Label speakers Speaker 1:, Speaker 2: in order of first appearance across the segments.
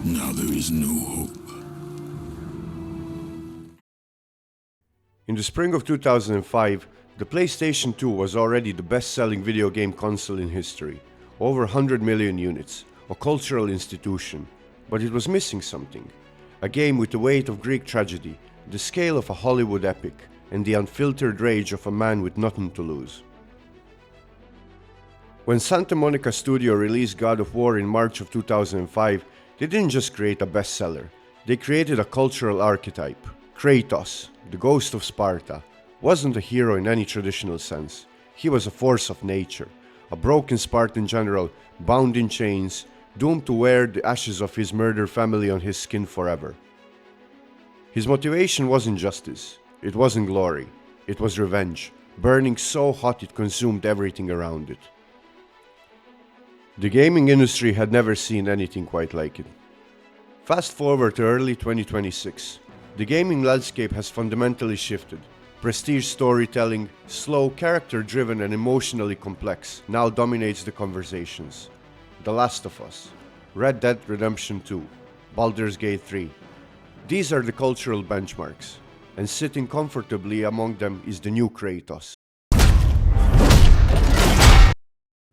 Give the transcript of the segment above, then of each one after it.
Speaker 1: Now there is no hope.
Speaker 2: In the spring of 2005, the PlayStation 2 was already the best-selling video game console in history, over 100 million units, a cultural institution, but it was missing something. A game with the weight of Greek tragedy, the scale of a Hollywood epic, and the unfiltered rage of a man with nothing to lose. When Santa Monica Studio released God of War in March of 2005, they didn't just create a bestseller, they created a cultural archetype. Kratos, the ghost of Sparta, wasn't a hero in any traditional sense. He was a force of nature, a broken Spartan general bound in chains, doomed to wear the ashes of his murdered family on his skin forever. His motivation wasn't justice, it wasn't glory, it was revenge, burning so hot it consumed everything around it. The gaming industry had never seen anything quite like it. Fast forward to early 2026. The gaming landscape has fundamentally shifted. Prestige storytelling, slow, character-driven and emotionally complex, now dominates the conversations. The Last of Us, Red Dead Redemption 2, Baldur's Gate 3. These are the cultural benchmarks, and sitting comfortably among them is the new Kratos.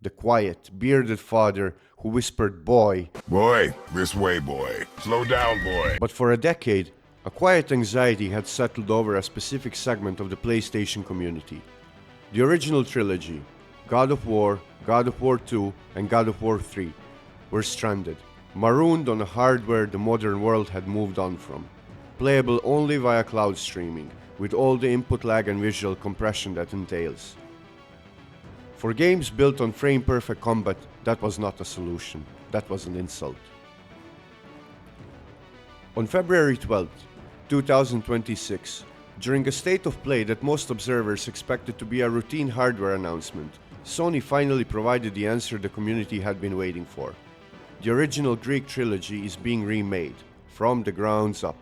Speaker 2: The quiet, bearded father who whispered, "Boy."
Speaker 1: Boy, this way, boy. Slow down, boy.
Speaker 2: But for a decade, a quiet anxiety had settled over a specific segment of the PlayStation community. The original trilogy, God of War, God of War 2, and God of War 3, were stranded, marooned on a hardware the modern world had moved on from, playable only via cloud streaming, with all the input lag and visual compression that entails. For games built on frame-perfect combat, that was not a solution, that was an insult. On February 12, 2026, during a state of play that most observers expected to be a routine hardware announcement, Sony finally provided the answer the community had been waiting for. The original Greek trilogy is being remade, from the grounds up.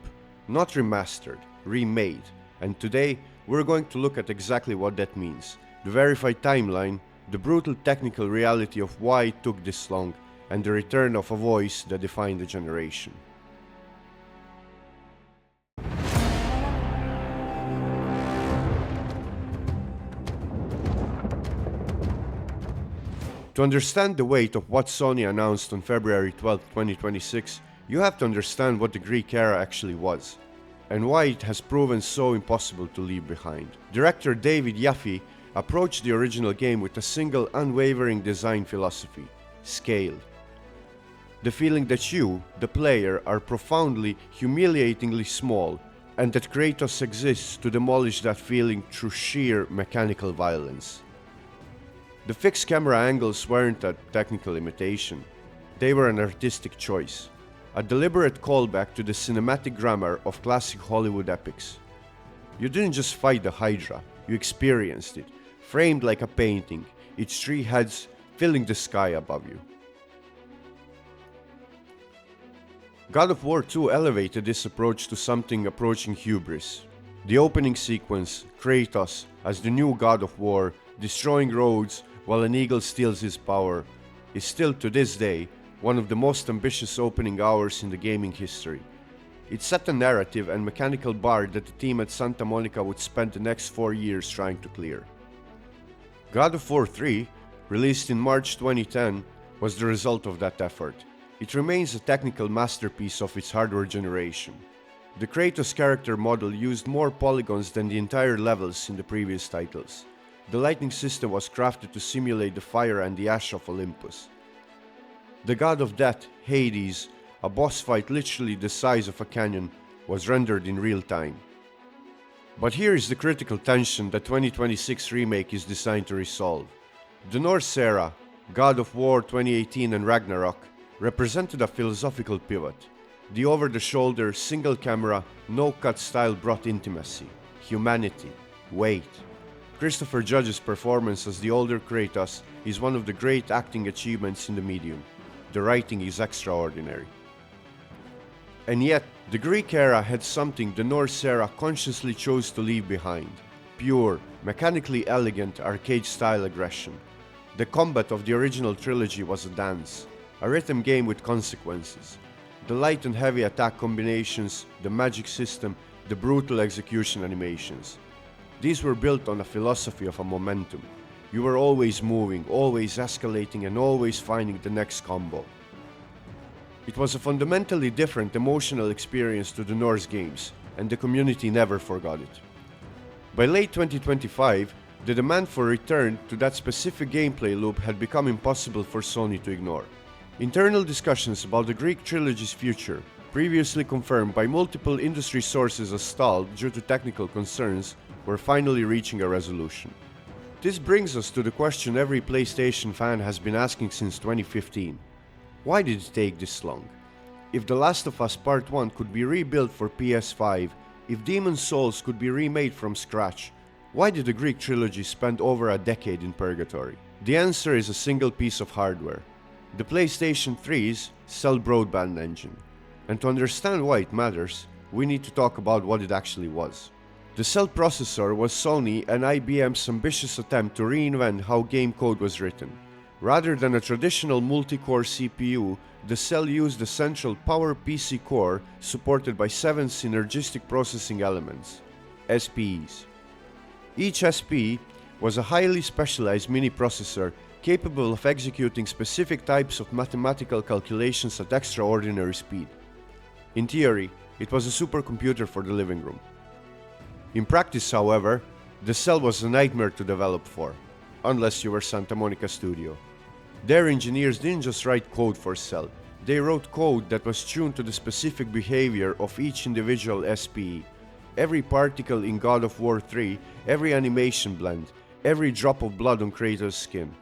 Speaker 2: Not remastered, remade. And today, we're going to look at exactly what that means, the verified timeline, the brutal technical reality of why it took this long, and the return of a voice that defined a generation. To understand the weight of what Sony announced on February 12, 2026, you have to understand what the Greek era actually was, and why it has proven so impossible to leave behind. Director David Yaffe approached the original game with a single unwavering design philosophy: scale. The feeling that you, the player, are profoundly, humiliatingly small, and that Kratos exists to demolish that feeling through sheer mechanical violence. The fixed camera angles weren't a technical limitation, they were an artistic choice, a deliberate callback to the cinematic grammar of classic Hollywood epics. You didn't just fight the Hydra, you experienced it, framed like a painting, its three heads filling the sky above you. God of War 2 elevated this approach to something approaching hubris. The opening sequence, Kratos as the new God of War, destroying roads while an eagle steals his power, is still to this day one of the most ambitious opening hours in the gaming history. It set a narrative and mechanical bar that the team at Santa Monica would spend the next 4 years trying to clear. God of War 3, released in March 2010, was the result of that effort. It remains a technical masterpiece of its hardware generation. The Kratos character model used more polygons than the entire levels in the previous titles. The lighting system was crafted to simulate the fire and the ash of Olympus. The god of death, Hades, a boss fight literally the size of a canyon, was rendered in real time. But here is the critical tension that 2026 Remake is designed to resolve. The Norse-era, God of War 2018 and Ragnarok, represented a philosophical pivot. The over-the-shoulder, single-camera, no-cut style brought intimacy, humanity, weight. Christopher Judge's performance as the older Kratos is one of the great acting achievements in the medium. The writing is extraordinary. And yet, the Greek era had something the Norse era consciously chose to leave behind: pure, mechanically elegant, arcade-style aggression. The combat of the original trilogy was a dance, a rhythm game with consequences. The light and heavy attack combinations, the magic system, the brutal execution animations. These were built on a philosophy of a momentum. You were always moving, always escalating, and always finding the next combo. It was a fundamentally different emotional experience to the Norse games, and the community never forgot it. By late 2025, the demand for return to that specific gameplay loop had become impossible for Sony to ignore. Internal discussions about the Greek trilogy's future, previously confirmed by multiple industry sources as stalled due to technical concerns, were finally reaching a resolution. This brings us to the question every PlayStation fan has been asking since 2015. Why did it take this long? If The Last of Us Part 1 could be rebuilt for PS5, if Demon's Souls could be remade from scratch, why did the Greek trilogy spend over a decade in purgatory? The answer is a single piece of hardware. The PlayStation 3's Cell broadband engine. And to understand why it matters, we need to talk about what it actually was. The Cell processor was Sony and IBM's ambitious attempt to reinvent how game code was written. Rather than a traditional multi-core CPU, the Cell used a central PowerPC core supported by 7 synergistic processing elements, SPEs. Each SPE was a highly specialized mini processor capable of executing specific types of mathematical calculations at extraordinary speed. In theory, it was a supercomputer for the living room. In practice, however, the Cell was a nightmare to develop for, unless you were Santa Monica Studio. Their engineers didn't just write code for Cell, they wrote code that was tuned to the specific behavior of each individual SPE. Every particle in God of War 3, every animation blend, every drop of blood on Kratos' skin.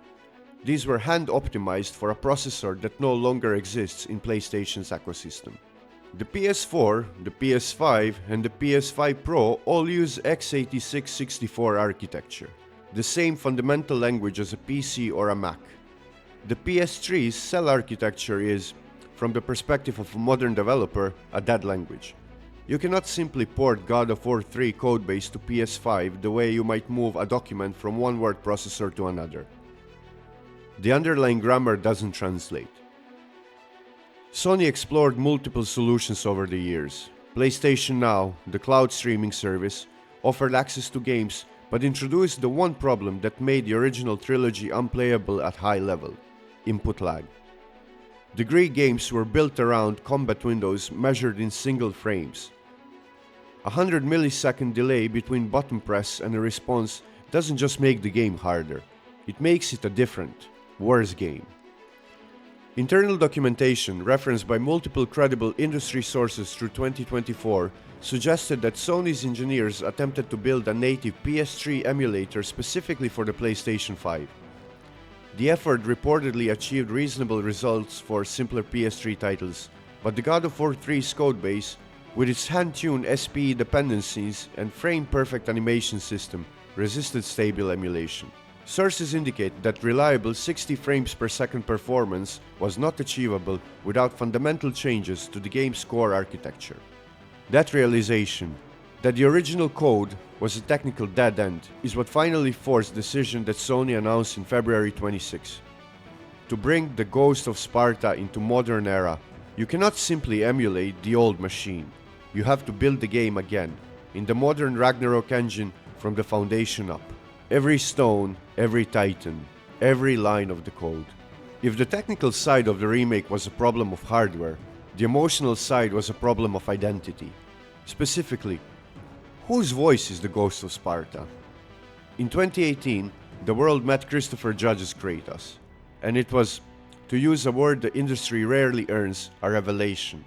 Speaker 2: These were hand-optimized for a processor that no longer exists in PlayStation's ecosystem. The PS4, the PS5, and the PS5 Pro all use x86-64 architecture, the same fundamental language as a PC or a Mac. The PS3's Cell architecture is, from the perspective of a modern developer, a dead language. You cannot simply port God of War 3 codebase to PS5 the way you might move a document from one word processor to another. The underlying grammar doesn't translate. Sony explored multiple solutions over the years. PlayStation Now, the cloud streaming service, offered access to games but introduced the one problem that made the original trilogy unplayable at high level: input lag. The Greek games were built around combat windows measured in single frames. 100 millisecond delay between button press and a response doesn't just make the game harder, it makes it a different, worse game. Internal documentation, referenced by multiple credible industry sources through 2024, suggested that Sony's engineers attempted to build a native PS3 emulator specifically for the PlayStation 5. The effort reportedly achieved reasonable results for simpler PS3 titles, but the God of War 3's codebase, with its hand-tuned SPE dependencies and frame-perfect animation system, resisted stable emulation. Sources indicate that reliable 60 frames per second performance was not achievable without fundamental changes to the game's core architecture. That realization, that the original code was a technical dead end, is what finally forced the decision that Sony announced in February 26. To bring the Ghost of Sparta into modern era, you cannot simply emulate the old machine. You have to build the game again, in the modern Ragnarok engine from the foundation up. Every stone, every titan, every line of the code. If the technical side of the remake was a problem of hardware, the emotional side was a problem of identity. Specifically, whose voice is the Ghost of Sparta? In 2018, the world met Christopher Judge's Kratos, and it was, to use a word the industry rarely earns, a revelation.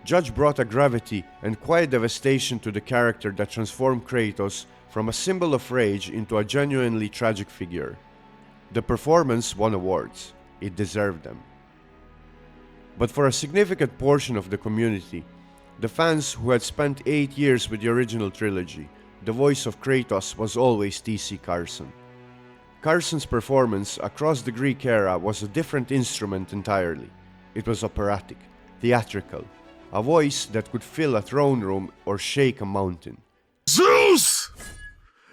Speaker 2: Judge brought a gravity and quiet devastation to the character that transformed Kratos from a symbol of rage into a genuinely tragic figure. The performance won awards. It deserved them. But for a significant portion of the community, the fans who had spent 8 years with the original trilogy, the voice of Kratos was always T.C. Carson. Carson's performance across the Greek era was a different instrument entirely. It was operatic, theatrical, a voice that could fill a throne room or shake a mountain.
Speaker 1: Zeus!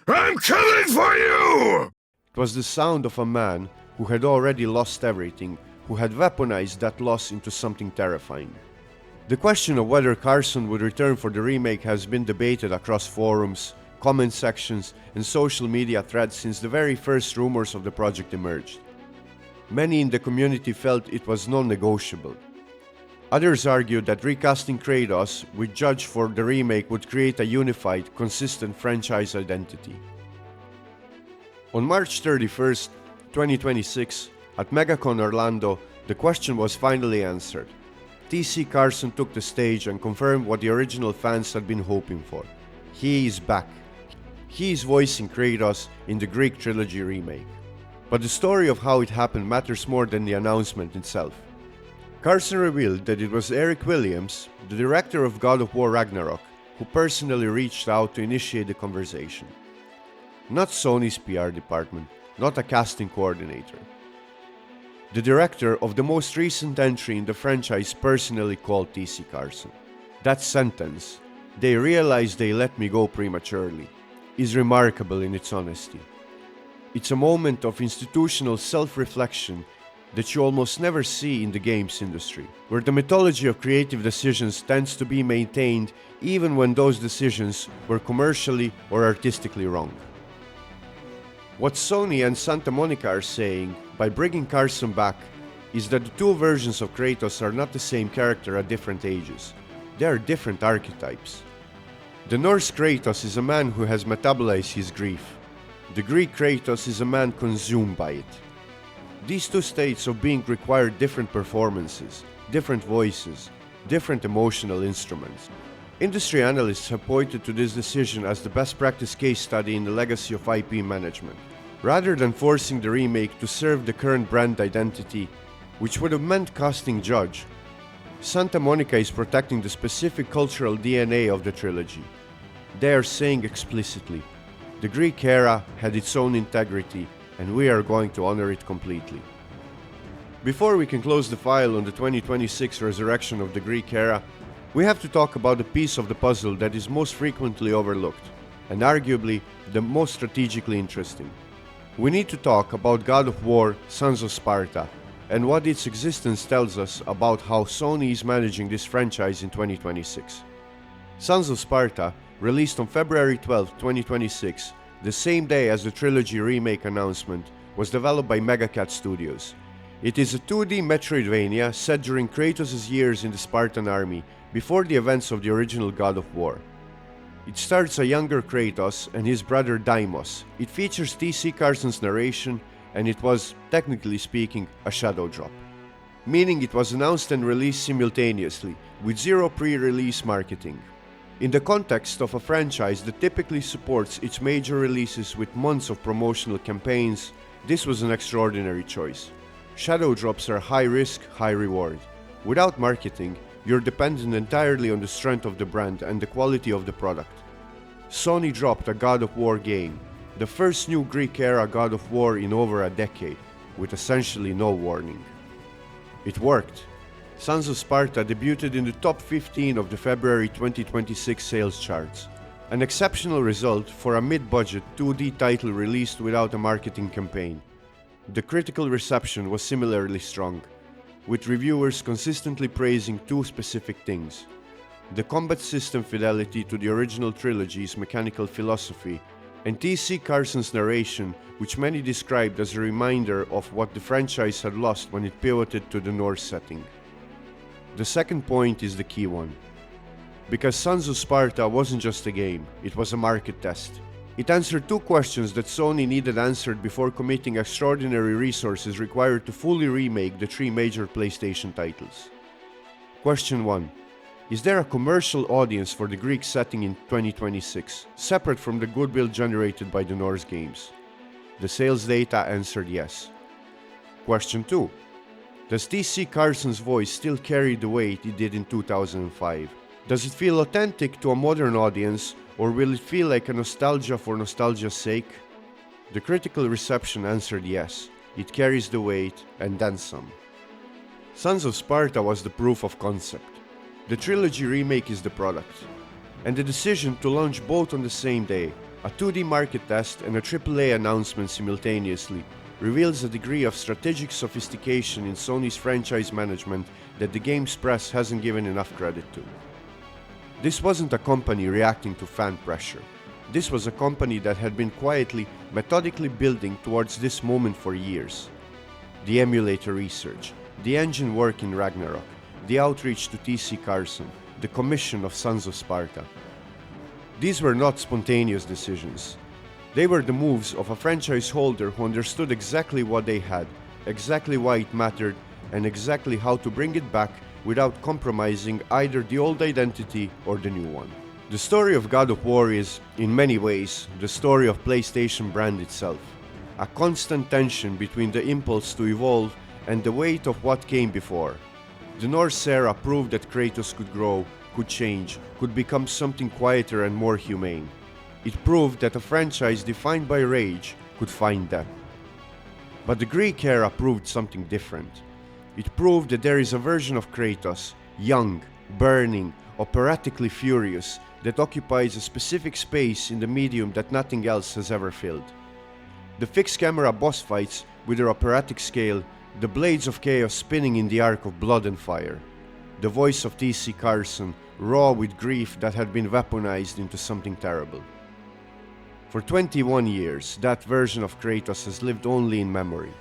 Speaker 1: I'm coming for you!
Speaker 2: It was the sound of a man who had already lost everything, who had weaponized that loss into something terrifying. The question of whether Carson would return for the remake has been debated across forums, comment sections, and social media threads since the very first rumors of the project emerged. Many in the community felt it was non-negotiable. Others argued that recasting Kratos with Judge for the remake would create a unified, consistent franchise identity. On March 31st, 2026, at MegaCon Orlando, the question was finally answered. TC Carson took the stage and confirmed what the original fans had been hoping for. He is back. He is voicing Kratos in the Greek Trilogy remake. But the story of how it happened matters more than the announcement itself. Carson revealed that it was Eric Williams, the director of God of War Ragnarok, who personally reached out to initiate the conversation. Not Sony's PR department, not a casting coordinator. The director of the most recent entry in the franchise personally called TC Carson. That sentence, "They realized they let me go prematurely," is remarkable in its honesty. It's a moment of institutional self-reflection that you almost never see in the games industry, where the mythology of creative decisions tends to be maintained even when those decisions were commercially or artistically wrong. What Sony and Santa Monica are saying by bringing Carson back is that the two versions of Kratos are not the same character at different ages. They are different archetypes. The Norse Kratos is a man who has metabolized his grief. The Greek Kratos is a man consumed by it. These two states of being require different performances, different voices, different emotional instruments. Industry analysts have pointed to this decision as the best practice case study in the legacy of IP management. Rather than forcing the remake to serve the current brand identity, which would have meant casting Judge, Santa Monica is protecting the specific cultural DNA of the trilogy. They are saying explicitly, the Greek era had its own integrity, and we are going to honor it completely. Before we can close the file on the 2026 resurrection of the Greek era, we have to talk about the piece of the puzzle that is most frequently overlooked, and arguably the most strategically interesting. We need to talk about God of War, Sons of Sparta, and what its existence tells us about how Sony is managing this franchise in 2026. Sons of Sparta, released on February 12, 2026, the same day as the trilogy remake announcement, was developed by Megacat Studios. It is a 2D Metroidvania set during Kratos' years in the Spartan army, before the events of the original God of War. It stars a younger Kratos and his brother Deimos. It features TC Carson's narration, and it was, technically speaking, a shadow drop. Meaning it was announced and released simultaneously, with zero pre-release marketing. In the context of a franchise that typically supports its major releases with months of promotional campaigns, this was an extraordinary choice. Shadow drops are high risk, high reward. Without marketing, you're dependent entirely on the strength of the brand and the quality of the product. Sony dropped a God of War game, the first new Greek-era God of War in over a decade, with essentially no warning. It worked. Sons of Sparta debuted in the top 15 of the February 2026 sales charts, an exceptional result for a mid-budget 2D title released without a marketing campaign. The critical reception was similarly strong, with reviewers consistently praising two specific things: the combat system fidelity to the original trilogy's mechanical philosophy, and TC Carson's narration, which many described as a reminder of what the franchise had lost when it pivoted to the Norse setting. The second point is the key one. Because Sons of Sparta wasn't just a game, it was a market test. It answered two questions that Sony needed answered before committing extraordinary resources required to fully remake the three major PlayStation titles. Question 1. Is there a commercial audience for the Greek setting in 2026, separate from the goodwill generated by the Norse games? The sales data answered yes. Question 2. Does TC Carson's voice still carry the weight it did in 2005? Does it feel authentic to a modern audience, or will it feel like a nostalgia for nostalgia's sake? The critical reception answered yes. It carries the weight, and then some. Sons of Sparta was the proof of concept. The trilogy remake is the product. And the decision to launch both on the same day, a 2D market test and a AAA announcement simultaneously, reveals a degree of strategic sophistication in Sony's franchise management that the game's press hasn't given enough credit to. This wasn't a company reacting to fan pressure. This was a company that had been quietly, methodically building towards this moment for years. The emulator research, the engine work in Ragnarok, the outreach to TC Carson, the commission of Sons of Sparta. These were not spontaneous decisions. They were the moves of a franchise holder who understood exactly what they had, exactly why it mattered, and exactly how to bring it back without compromising either the old identity or the new one. The story of God of War is, in many ways, the story of PlayStation brand itself. A constant tension between the impulse to evolve and the weight of what came before. The Norse-era proved that Kratos could grow, could change, could become something quieter and more humane. It proved that a franchise defined by rage could find depth. But the Greek era proved something different. It proved that there is a version of Kratos, young, burning, operatically furious, that occupies a specific space in the medium that nothing else has ever filled. The fixed camera boss fights with their operatic scale, the blades of chaos spinning in the arc of blood and fire. The voice of TC Carson, raw with grief that had been weaponized into something terrible. For 21 years, that version of Kratos has lived only in memory.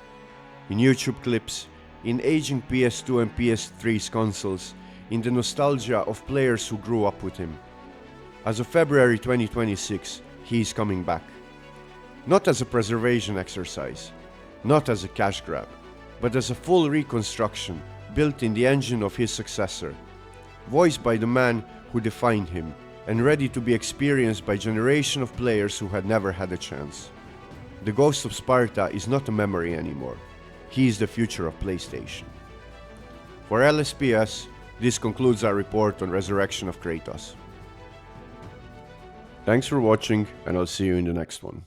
Speaker 2: In YouTube clips, in aging PS2 and PS3's consoles, in the nostalgia of players who grew up with him. As of February 2026, he is coming back. Not as a preservation exercise, not as a cash grab, but as a full reconstruction built in the engine of his successor, voiced by the man who defined him, and ready to be experienced by a generation of players who had never had a chance. The Ghost of Sparta is not a memory anymore. He is the future of PlayStation. For LSPS, this concludes our report on Resurrection of Kratos. Thanks for watching, and I'll see you in the next one.